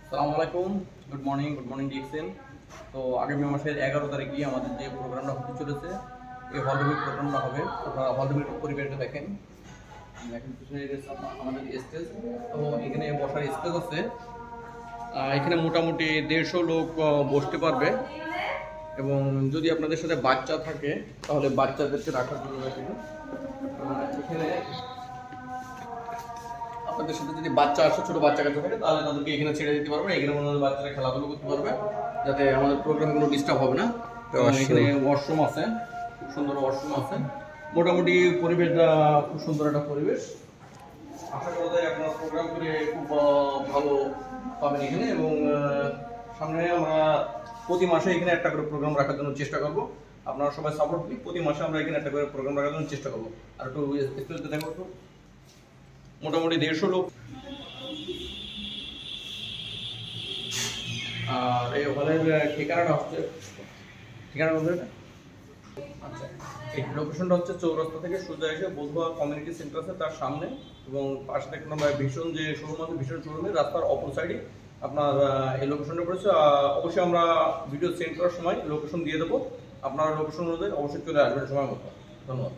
আসসালামু আলাইকুম, good morning DXN. তো আগামী মাসের 11 তারিখে আমাদের যে প্রোগ্রামটা হতে চলেছে, এই হলরুমের প্রোগ্রামটা হবে। আপনারা হলরুমের পরিবেশটা দেখেন, পিছনে আমাদের স্টেজ। তো এখানে বসার স্পেস আছে, এখানে মোটামুটি 150 লোক বসতে পারবে। এবং যদি আপনাদের সাথে বাচ্চা থাকে তাহলে বাচ্চাদেরকে রাখার জন্য এখানে আপনাদের সাথে যদি বাচ্চা আসে, ছোট বাচ্চা কাছে থাকে, তাহলে তাদেরকে এখানে ছেড়ে দিতে পারবে। এখানে মনে হয় বাচ্চারা খেলাধুলো করতে পারবে, যাতে আমাদের প্রোগ্রামগুলো ডিস্টার্ব হবে না। তো এখানে ওয়াশরুম আছে, খুব সুন্দর ওয়াশরুম আছে। মোটামুটি পরিবেশটা খুব সুন্দর একটা পরিবেশ। আশা করা যায় আপনার প্রোগ্রাম করে খুব ভালো পাবেন এখানে। এবং সামনে আমরা প্রতি মাসে এখানে একটা করে প্রোগ্রাম রাখার জন্য চেষ্টা করব। আপনারা সবাই সাপোর্ট দিন। প্রতি মাসে আমরা এখানে একটা করে প্রোগ্রাম রাখার জন্য চেষ্টা করবো। আর একটু স্পেসটা দেখো, একটু মোটামুটি 150 লোক। আর এই হলের ঠিকানাটা হচ্ছে, ঠিকানা বলতে আচ্ছা, এই লোকেশনটা হচ্ছে চৌরাস্তা থেকে সোজা এসে বধুয়া কমিউনিটি সেন্টার আছে তার সামনে, এবং পাশে দেখুন আমরা ভীষণ যে শোরুম আছে, ভীষণ শোরুমের রাস্তার অপর সাইডে আপনার এই লোকেশনটা পড়েছে। অবশ্যই আমরা ভিডিও সেন্ড করার সময় লোকেশন দিয়ে দেবো, আপনারা লোকেশন অনুযায়ী অবশ্যই চলে আসবেন সময় মতো। ধন্যবাদ।